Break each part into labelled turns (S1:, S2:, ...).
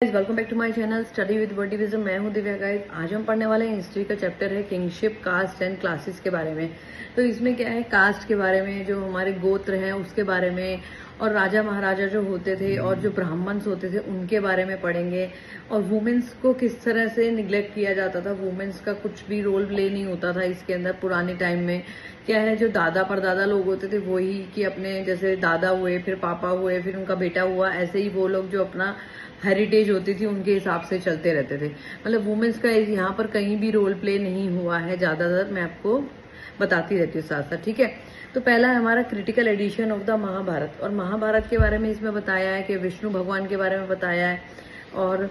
S1: Welcome back to my channel study with वर्डिविज्म। मैं हूं दिव्या गाइस। आज हम पढ़ने वाले हैं हिस्ट्री का चैप्टर है किंगशिप, कास्ट एंड क्लासेस के बारे में। तो इसमें क्या है, कास्ट के बारे में, जो हमारे गोत्र हैं उसके बारे में, और राजा महाराजा जो होते थे और जो ब्राह्मण्स होते थे उनके बारे में पढ़ेंगे। और वुमेन्स को किस तरह से निग्लेक्ट किया जाता था, वुमेन्स का कुछ भी रोल प्ले नहीं होता था इसके अंदर पुराने टाइम में। क्या है, जो दादा परदादा लोग होते थे वही कि अपने जैसे दादा हुए, फिर पापा हुए, फिर उनका बेटा हुआ, ऐसे ही वो लोग जो अपना हेरिटेज होती थी उनके हिसाब से चलते रहते थे। मतलब वुमेन्स का यहाँ पर कहीं भी रोल प्ले नहीं हुआ है, ज्यादातर मैं आपको बताती रहती हूँ साथ साथ। ठीक है, तो पहला है हमारा critical edition of the Mahabharata. और महाभारत के बारे में इसमें बताया है कि विष्णु भगवान के बारे में बताया है। और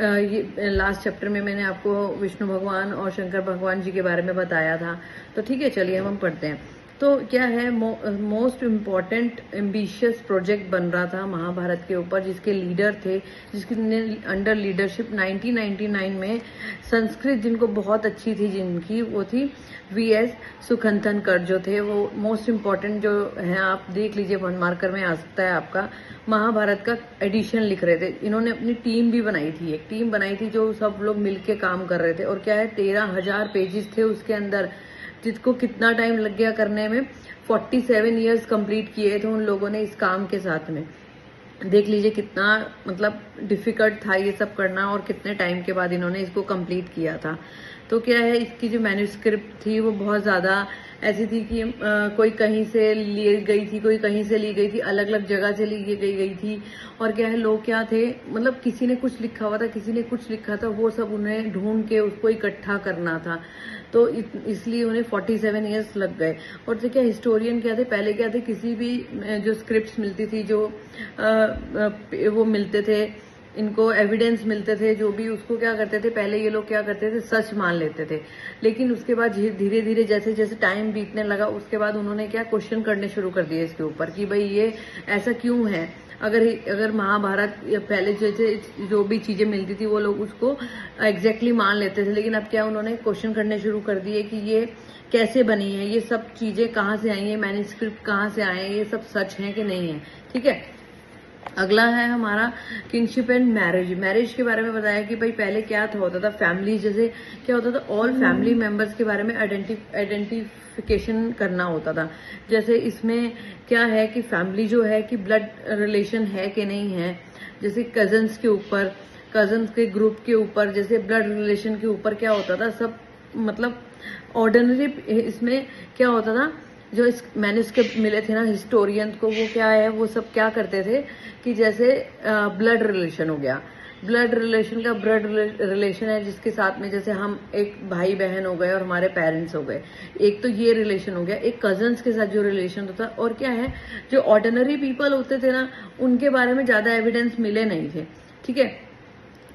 S1: ये लास्ट चैप्टर में मैंने आपको विष्णु भगवान और शंकर भगवान जी के बारे में बताया था। तो ठीक है, चलिए हम पढ़ते हैं। तो क्या है, मोस्ट इम्पॉर्टेंट एम्बिशियस प्रोजेक्ट बन रहा था महाभारत के ऊपर, जिसके लीडर थे, जिसके अंडर लीडरशिप 1999 में संस्कृत जिनको बहुत अच्छी थी जिनकी, वो थी वीएस सुखनथनकर जो थे। वो मोस्ट इम्पॉर्टेंट जो है, आप देख लीजिए, वन मार्कर में आ सकता है आपका, महाभारत का एडिशन लिख रहे थे। इन्होंने अपनी टीम भी बनाई थी, एक टीम बनाई थी जो सब लोग मिलके काम कर रहे थे। और क्या है, 13,000 पेजेस थे उसके अंदर, जिसको कितना टाइम लग गया करने में, 47 ईयर्स कंप्लीट किए थे उन लोगों ने इस काम के साथ में। देख लीजिए कितना मतलब डिफिकल्ट था ये सब करना, और कितने टाइम के बाद इन्होंने इसको कंप्लीट किया था। तो क्या है, इसकी जो मैन्युस्क्रिप्ट थी वो बहुत ज्यादा ऐसी थी कि कोई कहीं से ली गई थी, कोई कहीं से ली गई थी, अलग अलग जगह से ली गई थी। और क्या है, लोग क्या थे, मतलब किसी ने कुछ लिखा हुआ था, किसी ने कुछ लिखा था, वो सब उन्हें ढूंढ के उसको इकट्ठा करना था। तो इसलिए उन्हें 47 ईयर्स लग गए। और जो क्या हिस्टोरियन क्या थे, पहले क्या थे, किसी भी जो स्क्रिप्ट्स मिलती थी, जो वो मिलते थे, इनको एविडेंस मिलते थे, जो भी, उसको क्या करते थे, पहले ये लोग क्या करते थे, सच मान लेते थे। लेकिन उसके बाद धीरे धीरे जैसे जैसे टाइम बीतने लगा, उसके बाद उन्होंने क्या क्वेश्चन करने शुरू कर दिए इसके ऊपर कि भाई ये ऐसा क्यों है। अगर महाभारत पहले जैसे जो भी चीजें मिलती थी वो लोग उसको एग्जैक्टली मान लेते थे, लेकिन अब क्या उन्होंने क्वेश्चन करने शुरू कर दिए कि ये कैसे बनी है, ये सब चीजें कहाँ से आई है, मैन्युस्क्रिप्ट कहाँ से आए हैं, ये सब सच है कि नहीं है। ठीक है, अगला है हमारा किंगशिप एंड मैरिज। मैरिज के बारे में बताया कि भाई पहले क्या था, होता था फैमिली, जैसे क्या होता था, ऑल फैमिली मेंबर्स के बारे में आइडेंटिफिकेशन करना होता था। जैसे इसमें क्या है कि फैमिली जो है कि ब्लड रिलेशन है कि नहीं है, जैसे कजन्स के ऊपर, कजन्स के ग्रुप के ऊपर, जैसे ब्लड रिलेशन के ऊपर क्या होता था, सब मतलब ऑर्डिनरी। इसमें क्या होता था, जो इस मैन्युस्क्रिप्ट मिले थे ना हिस्टोरियन को, वो क्या है, वो सब क्या करते थे कि जैसे ब्लड रिलेशन हो गया, ब्लड रिलेशन का ब्लड रिलेशन है जिसके साथ में, जैसे हम एक भाई बहन हो गए और हमारे पेरेंट्स हो गए, एक तो ये रिलेशन हो गया। एक कजन्स के साथ जो रिलेशन होता, और क्या है, जो ऑर्डिनरी पीपल होते थे ना, उनके बारे में ज्यादा एविडेंस मिले नहीं थे। ठीक है,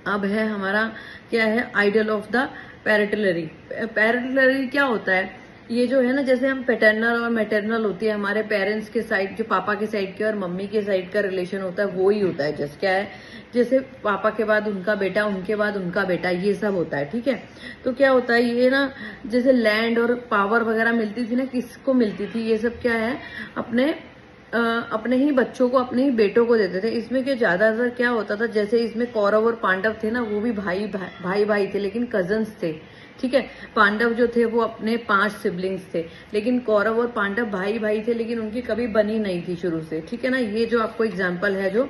S1: अब है हमारा क्या है, आइडल ऑफ द पैरेटलरी। पैरेटलरी क्या होता है, ये जो है ना, जैसे हम पैटर्नल और मैटरनल होती है, हमारे पेरेंट्स के साइड, जो पापा के साइड के और मम्मी के साइड का रिलेशन होता है, वो ही होता है। जैसे क्या है, जैसे पापा के बाद उनका बेटा, उनके बाद उनका बेटा, ये सब होता है। ठीक है, तो क्या होता है ये ना, जैसे लैंड और पावर वगैरह मिलती थी ना, किसको मिलती थी, ये सब क्या है, अपने ही बच्चों को, अपने ही बेटों को देते थे। इसमें क्या ज्यादातर क्या होता था, जैसे इसमें कौरव और पांडव थे ना, वो भी भाई थे, लेकिन कजन्स थे। ठीक है, पांडव जो थे वो अपने 5 सिबलिंग्स थे, लेकिन कौरव और पांडव भाई थे, लेकिन उनकी कभी बनी नहीं थी शुरू से। ठीक है ना, ये जो आपको एग्जाम्पल है जो।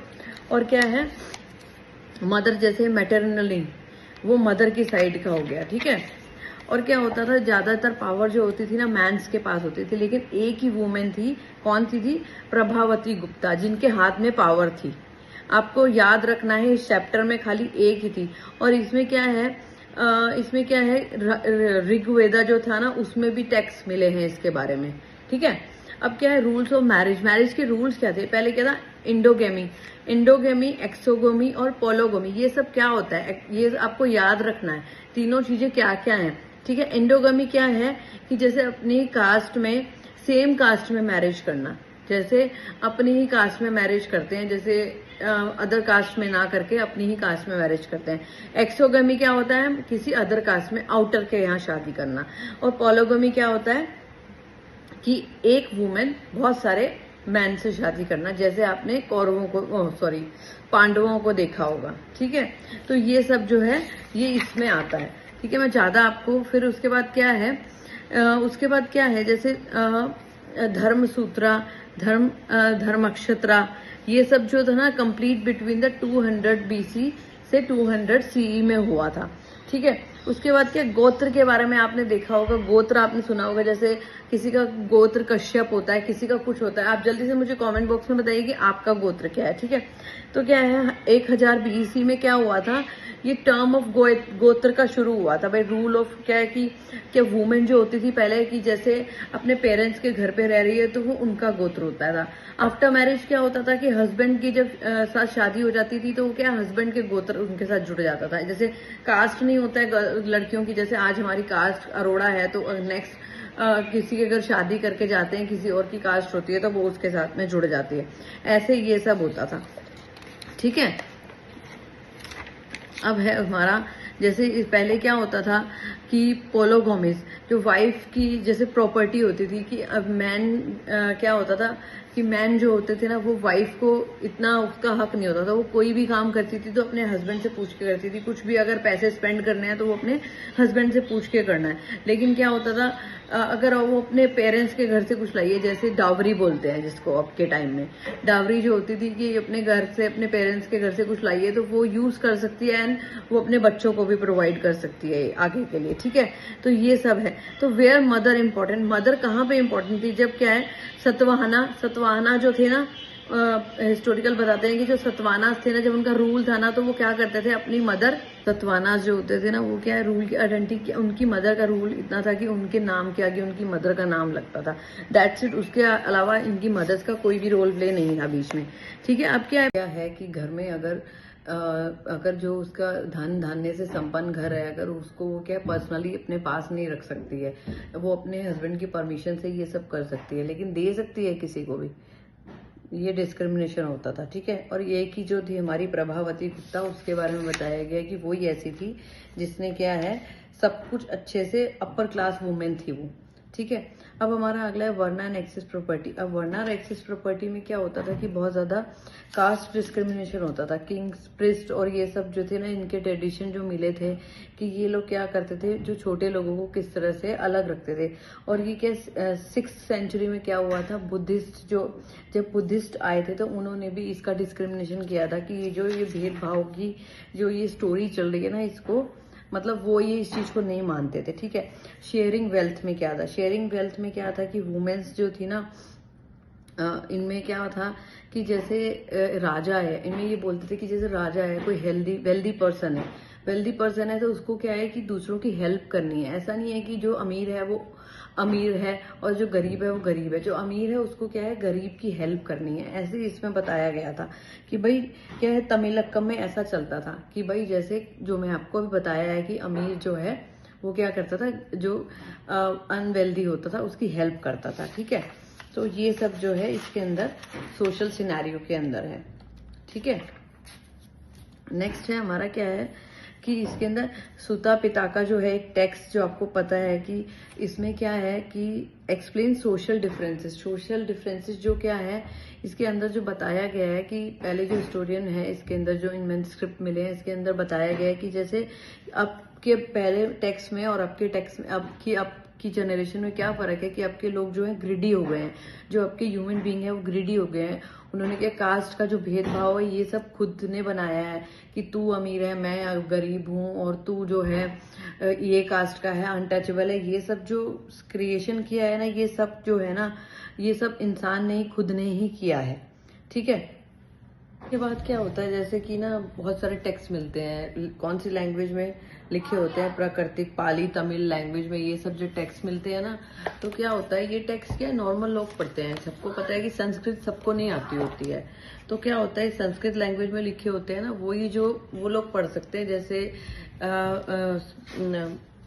S1: और क्या है, मदर, जैसे मैटरनली, वो मदर की साइड का हो गया। ठीक है, और क्या होता था, ज्यादातर पावर जो होती थी ना मैंस के पास होती थी, लेकिन एक ही वुमेन थी, कौन सी थी, प्रभावती गुप्ता, जिनके हाथ में पावर थी। आपको याद रखना है, इस चैप्टर में खाली एक ही थी। और इसमें क्या है, ऋग्वेदा जो था ना, उसमें भी टेक्स्ट मिले हैं इसके बारे में। ठीक है, अब क्या है, रूल्स ऑफ मैरिज। मैरिज के रूल्स क्या थे, पहले क्या था, इंडोगेमी, एक्सोगोमी और पोलोगोमी। ये सब क्या होता है, ये आपको याद रखना है, तीनों चीजें क्या क्या है। ठीक है, इंडोगमी क्या है कि जैसे अपनी कास्ट में, सेम कास्ट में मैरिज करना, जैसे अपनी ही कास्ट में मैरिज करते हैं, जैसे अदर कास्ट में ना करके अपनी ही कास्ट में मैरिज करते हैं। एक्सोगमी क्या होता है, किसी अदर कास्ट में, आउटर के यहाँ शादी करना। और पोलोगमी क्या होता है कि एक वुमेन बहुत सारे मैन से शादी करना, जैसे आपने कौरवों को, पांडवों को देखा होगा, ठीक है। तो ये सब जो है ये इसमें आता है, ठीक है। मैं ज्यादा आपको फिर उसके बाद क्या है जैसे धर्म सूत्रा, धर्म अक्षत्रा, ये सब जो था ना कंप्लीट बिटवीन द 200 BC से 200 CE में हुआ था, ठीक है। उसके बाद क्या, गोत्र के बारे में आपने देखा होगा, गोत्र आपने सुना होगा, जैसे किसी का गोत्र कश्यप होता है, किसी का कुछ होता है। आप जल्दी से मुझे कमेंट बॉक्स में बताइए कि आपका गोत्र क्या है, ठीक है। तो क्या है 1000 BC में क्या हुआ था, ये टर्म ऑफ गोत्र का शुरू हुआ था भाई। रूल ऑफ क्या है कि वुमेन जो होती थी पहले की, जैसे अपने पेरेंट्स के घर पे रह रही है तो वो उनका गोत्र होता था। आफ्टर मैरिज क्या होता था कि हस्बैंड की जब साथ शादी हो जाती थी तो वो क्या हस्बैंड के गोत्र उनके साथ जुड़ जाता था। जैसे कास्ट नहीं होता है लड़कियों की, जैसे आज हमारी कास्ट अरोड़ा है तो नेक्स्ट किसी के अगर शादी करके जाते हैं किसी और की कास्ट होती है तो वो उसके साथ में जुड़ जाती है। ऐसे ये सब होता था, ठीक है। अब है हमारा, जैसे पहले क्या होता था कि पोलोगोमिस, जो वाइफ की जैसे प्रॉपर्टी होती थी, कि अब मैन क्या होता था कि मैन जो होते थे ना वो वाइफ को इतना उसका हक नहीं होता था। वो कोई भी काम करती थी तो अपने हस्बैंड से पूछ के करती थी। कुछ भी अगर पैसे स्पेंड करने हैं तो वो अपने हस्बैंड से पूछ के करना है। लेकिन क्या होता था अगर वो अपने पेरेंट्स के घर से कुछ लाइए, जैसे डावरी बोलते हैं जिसको अब के टाइम में, डावरी जो होती थी कि अपने घर से अपने पेरेंट्स के घर से कुछ लाइए तो वो यूज कर सकती है एंड वो अपने बच्चों को भी प्रोवाइड कर सकती है आगे के लिए, ठीक है। तो ये सब है। तो वेयर मदर इंपॉर्टेंट, मदर कहाँ पे इंपॉर्टेंट थी, जब क्या है सतवाहना जो थे ना, हिस्टोरिकल बताते हैं कि जो सतवानास थे ना, जब उनका रूल था ना तो वो क्या करते थे, अपनी मदर, सतवानास जो होते थे ना वो क्या है रूल की आइडेंटिटी, उनकी मदर का रूल इतना था कि उनके नाम के आगे उनकी मदर का नाम लगता था, दैट्स इट। उसके अलावा इनकी मदर्स का कोई भी रोल प्ले नहीं था बीच में, ठीक है। अब क्या है कि घर में अगर जो उसका धन धान्य से संपन्न घर है, अगर उसको वो क्या पर्सनली अपने पास नहीं रख सकती है, वो अपने हस्बैंड की परमिशन से ये सब कर सकती है, लेकिन दे सकती है किसी को भी, ये डिस्क्रिमिनेशन होता था, ठीक है। और ये की जो थी हमारी प्रभावती गुप्ता, उसके बारे में बताया गया कि वो ही ऐसी थी जिसने क्या है सब कुछ अच्छे से, अपर क्लास वुमेन थी वो, ठीक है। अब हमारा अगला है वर्ना एंड एक्सेस प्रॉपर्टी। अब वर्ना और एक्सेस प्रॉपर्टी में क्या होता था कि बहुत ज्यादा कास्ट डिस्क्रिमिनेशन होता था। किंग्स, प्रिस्ट और ये सब जो थे ना, इनके ट्रेडिशन जो मिले थे कि ये लोग क्या करते थे, जो छोटे लोगों को किस तरह से अलग रखते थे। और ये क्या 6th सेंचुरी में क्या हुआ था, बुद्धिस्ट जब बुद्धिस्ट आए थे तो उन्होंने भी इसका डिस्क्रिमिनेशन किया था कि ये भेदभाव की जो ये स्टोरी चल रही है ना, इसको मतलब वो ये इस चीज को नहीं मानते थे, ठीक है। शेयरिंग वेल्थ में क्या था, शेयरिंग वेल्थ में क्या था कि वुमेन्स जो थी ना, इनमें क्या था कि जैसे राजा है, इनमें ये बोलते थे कि जैसे राजा है, कोई वेल्दी पर्सन है तो उसको क्या है कि दूसरों की हेल्प करनी है। ऐसा नहीं है कि जो अमीर है वो अमीर है और जो गरीब है वो गरीब है। जो अमीर है उसको क्या है गरीब की हेल्प करनी है, ऐसे इसमें बताया गया था कि भाई क्या है, तमिलक्कम में ऐसा चलता था कि भाई जैसे जो मैं आपको अभी बताया है कि अमीर जो है वो क्या करता था, जो अनवेल्दी होता था उसकी हेल्प करता था, ठीक है। तो ये सब जो है इसके अंदर सोशल सिनेरियो के अंदर है, ठीक है। नेक्स्ट है हमारा क्या है कि इसके अंदर सुता पिताका जो है एक टेक्स्ट, जो आपको पता है कि इसमें क्या है कि एक्सप्लेन सोशल डिफरेंसेस जो क्या है इसके अंदर जो बताया गया है कि पहले जो हिस्टोरियन है इसके अंदर जो इन मैन्युस्क्रिप्ट मिले हैं इसके अंदर बताया गया है कि जैसे अब के पहले टेक्स्ट में और अब के टेक्स्ट में अब की जनरेशन में क्या फर्क है कि अब के लोग जो है ग्रिडी हो गए हैं, जो अब के ह्यूमन बीइंग है वो ग्रिडी हो गए हैं। उन्होंने क्या कास्ट का जो भेदभाव है ये सब खुद ने बनाया है कि तू अमीर है मैं गरीब हूँ और तू जो है ये कास्ट का है अनटचेबल है। ये सब जो क्रिएशन किया है ना, ये सब जो है ना, ये सब इंसान ने ही खुद ने ही किया है, ठीक है। के बाद क्या होता है जैसे कि ना बहुत सारे टेक्स्ट मिलते हैं, कौन सी लैंग्वेज में लिखे होते हैं, प्राकृतिक, पाली, तमिल लैंग्वेज में ये सब जो टेक्स्ट मिलते हैं ना, तो क्या होता है ये टेक्स्ट क्या नॉर्मल लोग पढ़ते हैं। सबको पता है कि संस्कृत सबको नहीं आती होती है, तो क्या होता है संस्कृत लैंग्वेज में लिखे होते हैं ना वही जो वो लोग पढ़ सकते हैं। जैसे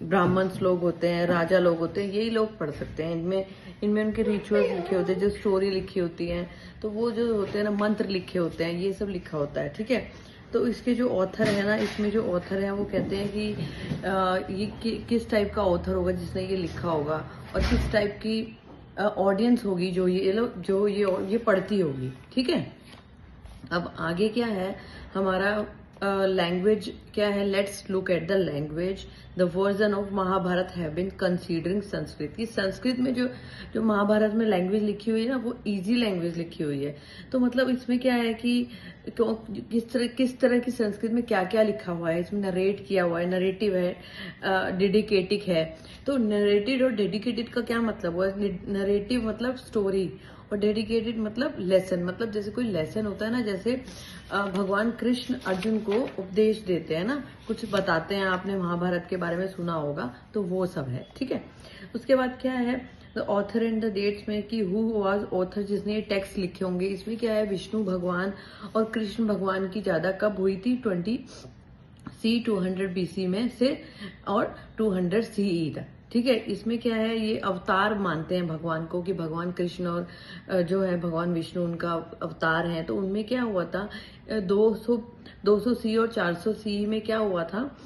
S1: ब्राह्मण्स लोग होते हैं, राजा लोग होते हैं, यही लोग पढ़ सकते हैं। इनमें उनके रिचुअल्स लिखे होते हैं, जो स्टोरी लिखी होती है, तो वो जो होते हैं ना मंत्र लिखे होते हैं, ये सब लिखा होता है, ठीक है। तो इसके जो ऑथर है ना, इसमें जो ऑथर है वो कहते हैं कि ये किस टाइप का ऑथर होगा जिसने ये लिखा होगा और किस टाइप की ऑडियंस होगी जो ये पढ़ती होगी, ठीक है। अब आगे क्या है हमारा लैंग्वेज क्या है, let's look at the language. The version of Mahabharata have been considering Sanskrit की, संस्कृत में जो जो महाभारत में लैंग्वेज लिखी हुई है ना वो इजी लैंग्वेज लिखी हुई है। तो मतलब इसमें क्या है कि किस तरह की संस्कृत में क्या क्या लिखा हुआ है, इसमें नरेट किया हुआ है, नरेटिव है, डेडिकेटिक है। तो नरेटेड और डेडिकेटेड का क्या मतलब हुआ, नरेटिव मतलब स्टोरी और डेडिकेटेड मतलब लेसन, मतलब जैसे कोई लेसन होता है ना, जैसे भगवान कृष्ण अर्जुन को उपदेश देते हैं ना, कुछ बताते हैं, आपने महाभारत के बारे में सुना होगा, तो वो सब है। ठीक है, उसके बाद क्या है the author and the dates में कि हु वाज ऑथर, जिसने ये टेक्स्ट लिखे होंगे। इसमें क्या है विष्णु भगवान और कृष्ण भगवान की ज्यादा कब हुई थी, 200 BC में से और 200 CE तक। ठीक है, इसमें क्या है ये अवतार मानते हैं भगवान को कि भगवान कृष्ण और जो है भगवान विष्णु उनका अवतार हैं। तो उनमें क्या हुआ था 200 CE और 400 CE में क्या हुआ था,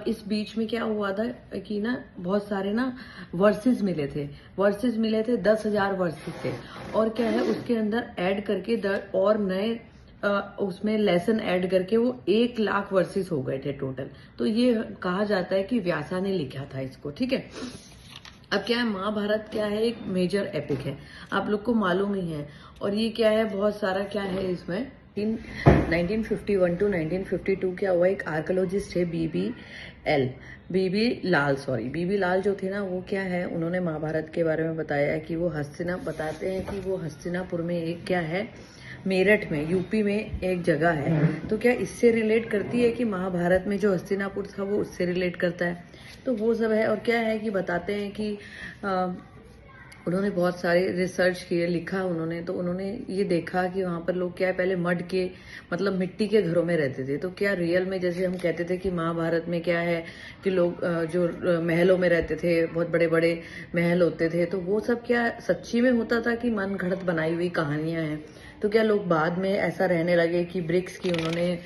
S1: इस बीच में क्या हुआ था कि ना बहुत सारे ना वर्सेस मिले थे, 10,000 वर्सेस थे। और क्या है उसके अंदर ऐड करके और नए उसमें लेसन ऐड करके वो 1 लाख वर्सेस हो गए थे टोटल। तो ये कहा जाता है कि व्यासा ने लिखा था इसको। ठीक है, अब क्या है महाभारत क्या है, एक मेजर एपिक है, आप लोग को मालूम ही है। और ये क्या है बहुत सारा क्या है इसमें, इन 1951 टू 1952 क्या हुआ, एक आर्कोलॉजिस्ट है बीबी लाल जो थे ना, वो क्या है उन्होंने महाभारत के बारे में बताया है कि वो बताते हैं कि वो हस्तिनापुर में एक क्या है, मेरठ में यूपी में एक जगह है। तो क्या इससे रिलेट करती है कि महाभारत में जो हस्तिनापुर था वो उससे रिलेट करता है, तो वो सब है। और क्या है कि बताते हैं कि उन्होंने बहुत सारे रिसर्च किए, लिखा उन्होंने, तो उन्होंने ये देखा कि वहाँ पर लोग क्या है पहले मड के मतलब मिट्टी के घरों में रहते थे। तो क्या रियल में जैसे हम कहते थे कि महाभारत में क्या है कि लोग जो महलों में रहते थे, बहुत बड़े बड़े महल होते थे, तो वो सब क्या सच्ची में होता था कि मन घड़त बनाई हुई कहानियां हैं। तो क्या लोग बाद में ऐसा रहने लगे कि ब्रिक्स की उन्होंने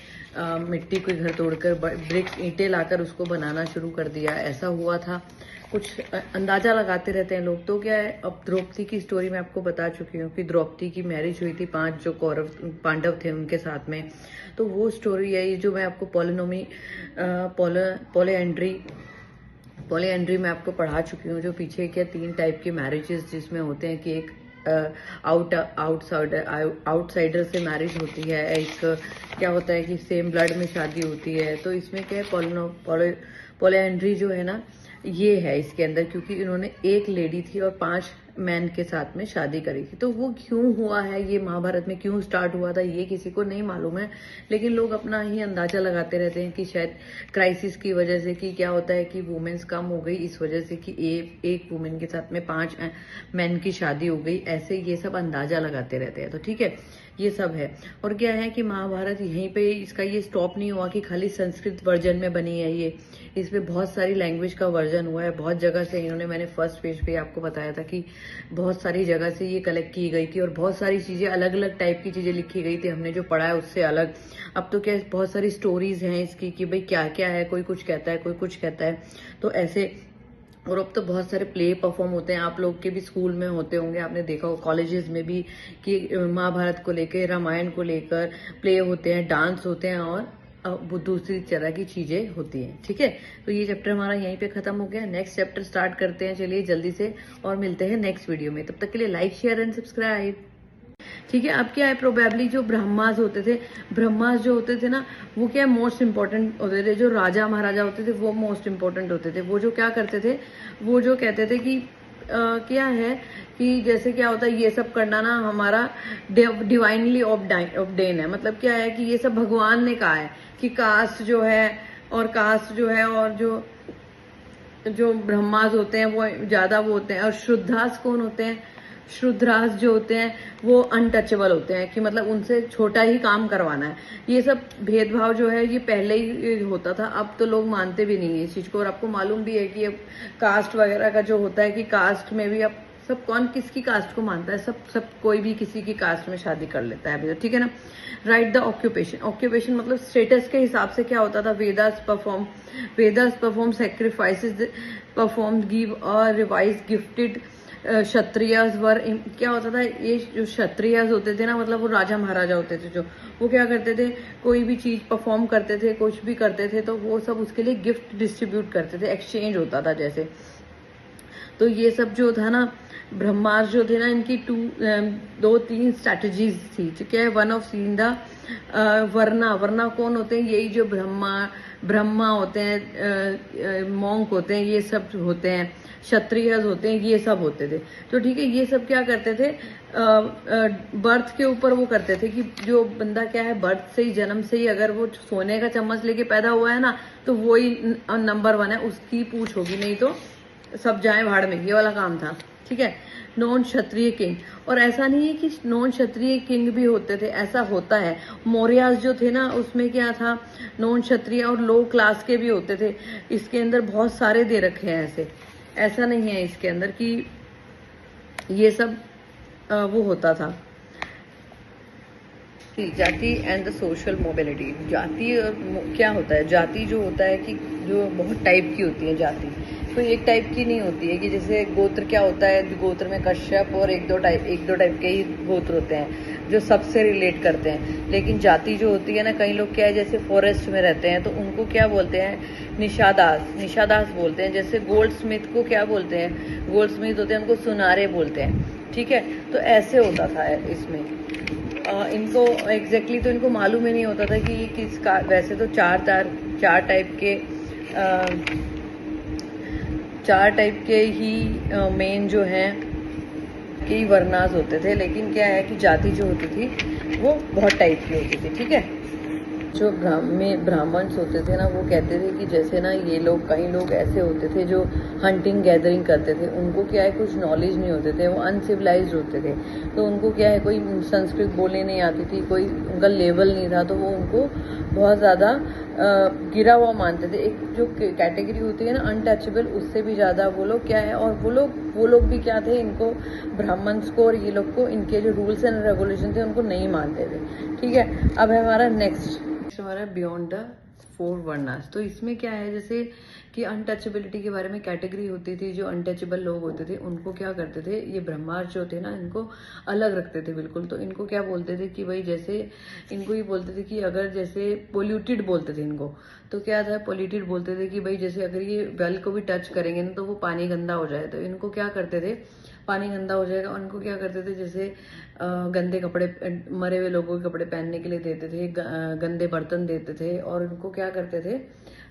S1: मिट्टी के घर तोड़कर ब्रिक्स ईंटें लाकर उसको बनाना शुरू कर दिया, ऐसा हुआ था। कुछ अंदाजा लगाते रहते हैं लोग। तो क्या है अब द्रौपदी की स्टोरी मैं आपको बता चुकी हूँ कि द्रौपदी की मैरिज हुई थी 5 जो पांडव थे उनके साथ में। तो वो स्टोरी है ये जो मैं आपको पॉलीएंड्री मैं आपको पढ़ा चुकी हूँ, जो पीछे क्या 3 टाइप के मैरिजेस जिसमें होते हैं कि एक आउटसाइडर से मैरिज होती है, एक क्या होता है कि सेम ब्लड में शादी होती है। तो इसमें क्या है पॉलीएंड्री जो है ना ये है इसके अंदर, क्योंकि इन्होंने एक लेडी थी और 5 मैन के साथ में शादी करी थी। तो वो क्यों हुआ है, ये महाभारत में क्यों स्टार्ट हुआ था, ये किसी को नहीं मालूम है। लेकिन लोग अपना ही अंदाजा लगाते रहते हैं कि शायद क्राइसिस की वजह से, कि क्या होता है कि वुमेन्स कम हो गई इस वजह से कि एक वुमेन के साथ में 5 मैन की शादी हो गई, ऐसे ये सब अंदाजा लगाते रहते हैं। तो ठीक है, ये सब है। और क्या है कि महाभारत यहीं पे इसका ये स्टॉप नहीं हुआ कि खाली संस्कृत वर्जन में बनी है ये, इसमें बहुत सारी लैंग्वेज का वर्जन हुआ है, बहुत जगह से इन्होंने, मैंने फर्स्ट पेज पे आपको बताया था कि बहुत सारी जगह से ये कलेक्ट की गई थी और बहुत सारी चीजें अलग अलग टाइप की चीजें लिखी गई थी, हमने जो पढ़ा है उससे अलग। अब तो क्या बहुत सारी स्टोरीज हैं इसकी कि भाई क्या क्या है, कोई कुछ कहता है कोई कुछ कहता है, तो ऐसे। और अब तो बहुत सारे प्ले परफॉर्म होते हैं, आप लोग के भी स्कूल में होते होंगे, आपने देखा हो कॉलेजेस में भी कि महाभारत को लेकर, रामायण को लेकर प्ले होते हैं, डांस होते हैं और दूसरी तरह की चीजें होती हैं। ठीक है, तो ये चैप्टर हमारा यहीं पे खत्म हो गया। नेक्स्ट चैप्टर स्टार्ट करते हैं, चलिए जल्दी से, और मिलते हैं नेक्स्ट वीडियो में। तब तक के लिए लाइक शेयर एंड सब्सक्राइब। ठीक है, अब क्या है प्रोबेबली जो ब्रह्मास जो होते थे ना, वो क्या मोस्ट इंपॉर्टेंट होते थे, जो राजा महाराजा होते थे वो मोस्ट इंपॉर्टेंट होते थे। वो जो क्या करते थे, वो जो कहते थे कि क्या है कि जैसे क्या होता है ये सब करना ना हमारा डिवाइनली ऑब्डेन है, मतलब क्या है कि ये सब भगवान ने कहा है कि कास्ट जो है और जो ब्रह्मास होते हैं वो ज्यादा वो होते हैं, और शुद्धास कौन होते हैं, शुद्रास जो होते हैं वो अनटचेबल होते हैं, कि मतलब उनसे छोटा ही काम करवाना है। ये सब भेदभाव जो है ये पहले ही होता था, अब तो लोग मानते भी नहीं है इस चीज को। और आपको मालूम भी है कि अब कास्ट वगैरह का जो होता है कि कास्ट में भी अब सब कौन किसकी कास्ट को मानता है, सब कोई भी किसी की कास्ट में शादी कर लेता है, ठीक है ना। राइट द ऑक्यूपेशन मतलब स्टेटस के हिसाब से क्या होता था, Vedas perform sacrifices perform give और रिवाइज गिफ्टेड क्षत्रियस वर क्या होता था, ये जो क्षत्रियस होते थे ना, मतलब वो राजा महाराजा होते थे जो, वो क्या करते थे, कोई भी चीज परफॉर्म करते थे, कुछ भी करते थे तो वो सब उसके लिए गिफ्ट डिस्ट्रीब्यूट करते थे, एक्सचेंज होता था जैसे। तो ये सब जो था ना, ब्रह्मास्त्र जो थे ना, इनकी 2-3 स्ट्रैटेजीज थी, ठीक है। वन ऑफ सीन द वरना, वरना कौन होते हैं, यही जो ब्रह्मा होते हैं, मॉन्क होते हैं, ये सब होते हैं, क्षत्रिय होते हैं, ये सब होते थे। तो ठीक है, ये सब क्या करते थे, बर्थ के ऊपर वो करते थे कि जो बंदा क्या है, बर्थ से ही, जन्म से ही अगर वो सोने का चम्मच लेके पैदा हुआ है ना, तो वो ही नंबर 1 है, उसकी पूछ होगी, नहीं तो सब जाए भाड़ में, ये वाला काम था, ठीक है। नॉन क्षत्रिय किंग, और ऐसा नहीं है कि नॉन क्षत्रिय किंग भी होते थे, ऐसा होता है। मौर्यास जो थे ना, उसमें क्या था, नॉन क्षत्रिय और लो क्लास के भी होते थे। इसके अंदर बहुत सारे दे रखे हैं ऐसे, ऐसा नहीं है इसके अंदर कि ये सब वो होता था। जाति एंड द सोशल मोबिलिटी। जाति और क्या होता है, जाति जो होता है कि जो बहुत टाइप की होती है जाति, तो एक टाइप की नहीं होती है कि जैसे गोत्र क्या होता है, गोत्र में कश्यप और एक दो टाइप के ही गोत्र होते हैं जो सबसे रिलेट करते हैं। लेकिन जाति जो होती है ना, कई लोग क्या है, जैसे फॉरेस्ट में रहते हैं तो उनको क्या बोलते हैं, निशादास बोलते हैं। जैसे गोल्ड स्मिथ को क्या बोलते हैं, गोल्ड स्मिथ होते हैं, उनको सुनारे बोलते हैं, ठीक है। तो ऐसे होता था इसमें। इनको एग्जैक्टली तो इनको मालूम ही नहीं होता था कि किस का, वैसे तो चार टाइप के ही मेन जो हैं कि वर्णास होते थे, लेकिन क्या है कि जाति जो होती थी वो बहुत टाइप की होती थी, ठीक है। जो ब्राह्मण्स होते थे ना, वो कहते थे कि जैसे ना ये लोग, कई लोग ऐसे होते थे जो हंटिंग गैदरिंग करते थे, उनको क्या है, कुछ नॉलेज नहीं होते थे, वो अनसिविलाइज्ड होते थे। तो उनको क्या है, कोई संस्कृत बोलने नहीं आती थी, कोई उनका लेवल नहीं था, तो वो उनको बहुत ज़्यादा गिरा हुआ मानते थे। एक जो कैटेगरी होती है ना अनटचेबल, उससे भी ज़्यादा वो लोग क्या है, और वो लोग भी क्या थे, इनको ब्राह्मण्स को और ये लोग को, इनके जो रूल्स एंड रेगुलेशन थे उनको नहीं मानते थे, ठीक है। अब है हमारा नेक्स्ट हमारा बियॉन्ड द 4 वर्णास। तो इसमें क्या है, जैसे कि अनटचेबिलिटी के बारे में कैटेगरी होती थी, जो अनटचेबल लोग होते थे उनको क्या करते थे, ये ब्रह्मास्त्र जो थे ना, इनको अलग रखते थे बिल्कुल। तो इनको क्या बोलते थे कि भाई, जैसे इनको ये बोलते थे कि अगर जैसे पोल्यूटेड बोलते थे इनको, तो क्या था, पोल्यूटेड बोलते थे कि भाई जैसे अगर ये वेल को भी टच करेंगे ना तो वो पानी गंदा हो जाए। तो इनको क्या करते थे, पानी गंदा हो जाएगा, उनको क्या करते थे, जैसे गंदे कपड़े, मरे हुए लोगों के कपड़े पहनने के लिए देते थे, गंदे बर्तन देते थे, और इनको क्या करते थे,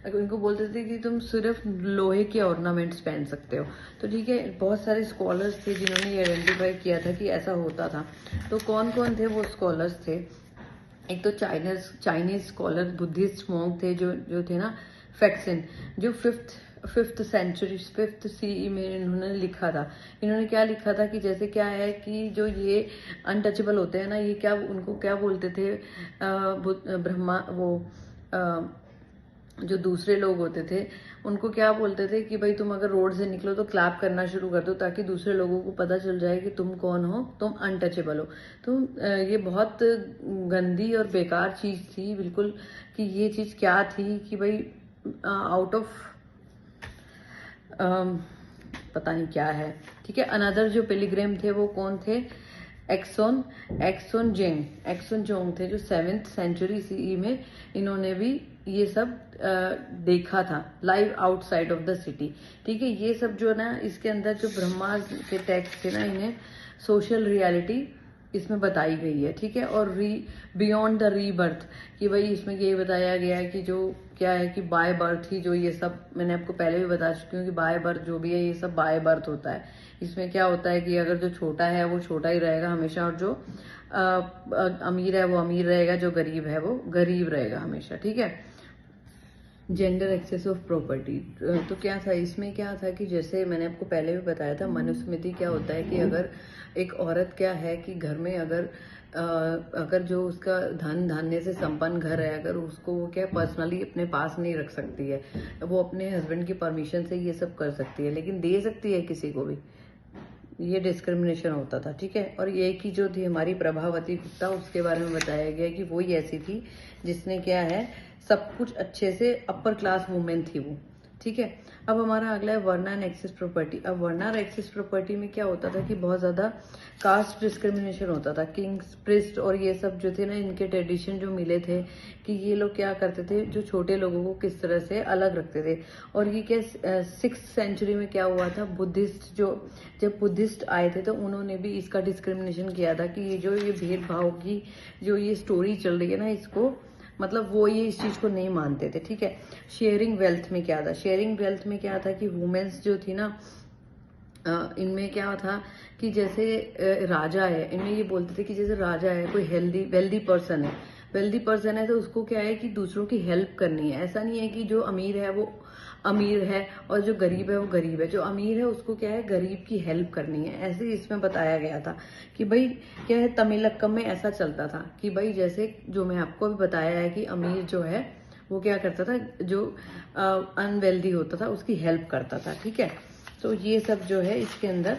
S1: इनको बोलते थे कि तुम सिर्फ लोहे के ऑर्नामेंट्स पहन सकते हो। तो ठीक है, बहुत सारे स्कॉलर्स थे जिन्होंने ये आइडेंटिफाई किया था कि ऐसा होता था। तो कौन कौन थे वो स्कॉलर्स थे, एक तो चाइनीज स्कॉलर बुद्धिस्ट मॉन्क थे जो थे ना, फैक्सिन, जो फिफ्थ CE में इन्होंने लिखा था। इन्होंने क्या लिखा था कि जैसे क्या है कि जो ये अनटचेबल होते हैं ना, ये क्या, उनको क्या बोलते थे, ब्रह्मा, वो जो दूसरे लोग होते थे उनको क्या बोलते थे कि भाई तुम अगर रोड से निकलो तो क्लैप करना शुरू कर दो, ताकि दूसरे लोगों को पता चल जाए कि तुम कौन हो, तुम अनटचेबल हो। तो ये बहुत गंदी और बेकार चीज थी बिल्कुल, कि ये चीज क्या थी कि भाई आउट ऑफ पता नहीं क्या है, ठीक है। अनदर जो पिलिग्रिम थे वो कौन थे, एक्सोन जोंग थे, जो 7th सेंचुरी CE में इन्होंने भी ये सब देखा था, live outside of the city, ठीक है। ये सब जो ना, इसके अंदर जो ब्रह्मा के टेक्स्ट थे ना, इन्हें सोशल रियलिटी इसमें बताई गई है, ठीक है। और बियॉन्ड द रीबर्थ, कि भाई इसमें ये बताया गया है कि जो क्या है कि बाय बर्थ ही जो ये सब, मैंने आपको पहले भी बता चुकी हूँ कि बाय बर्थ जो भी है ये सब बाय बर्थ होता है। इसमें क्या होता है कि अगर जो छोटा है वो छोटा ही रहेगा हमेशा, और जो अमीर है वो अमीर रहेगा, जो गरीब है वो गरीब रहेगा हमेशा, ठीक है। जेंडर एक्सेस ऑफ प्रॉपर्टी, तो क्या था इसमें, क्या था कि जैसे मैंने आपको पहले भी बताया था, मनुस्मृति क्या होता है कि अगर एक औरत क्या है कि घर में अगर जो उसका धन धान्य से संपन्न घर है, अगर उसको वो क्या पर्सनली अपने पास नहीं रख सकती है, वो अपने हस्बैंड की परमिशन से ये सब कर सकती है, लेकिन दे सकती है किसी को भी, ये डिस्क्रिमिनेशन होता था, ठीक है। और ये की जो थी हमारी प्रभावती गुप्ता, उसके बारे में बताया गया कि वो ही ऐसी थी जिसने क्या है सब कुछ अच्छे से, अपर क्लास वुमेन थी वो, ठीक है। अब हमारा अगला है वर्ना एंड एक्सेस प्रॉपर्टी। अब वर्ना और एक्सेस प्रॉपर्टी में क्या होता था कि बहुत ज्यादा कास्ट डिस्क्रिमिनेशन होता था। किंग्स, प्रिस्ट और ये सब जो थे ना, इनके ट्रेडिशन जो मिले थे कि ये लोग क्या करते थे, जो छोटे लोगों को किस तरह से अलग रखते थे। और ये क्या 6th सेंचुरी में क्या हुआ था, बुद्धिस्ट जब बुद्धिस्ट आए थे तो उन्होंने भी इसका डिस्क्रिमिनेशन किया था कि ये भेदभाव की जो ये स्टोरी चल रही है ना, इसको मतलब वो ये इस चीज को नहीं मानते थे। ठीक है। शेयरिंग वेल्थ में क्या था, शेयरिंग वेल्थ में क्या था कि वुमेन्स जो थी ना, इनमें क्या था कि जैसे राजा है, इनमें ये बोलते थे कि जैसे राजा है, कोई वेल्दी पर्सन है तो उसको क्या है कि दूसरों की हेल्प करनी है। ऐसा नहीं है कि जो अमीर है वो अमीर है और जो गरीब है वो गरीब है। जो अमीर है उसको क्या है, गरीब की हेल्प करनी है। ऐसे इसमें बताया गया था कि भाई क्या है, तमिलक्कम में ऐसा चलता था कि भाई जैसे जो मैं आपको अभी बताया है कि अमीर जो है वो क्या करता था, जो अनवेल्दी होता था उसकी हेल्प करता था। ठीक है। तो ये सब जो है इसके अंदर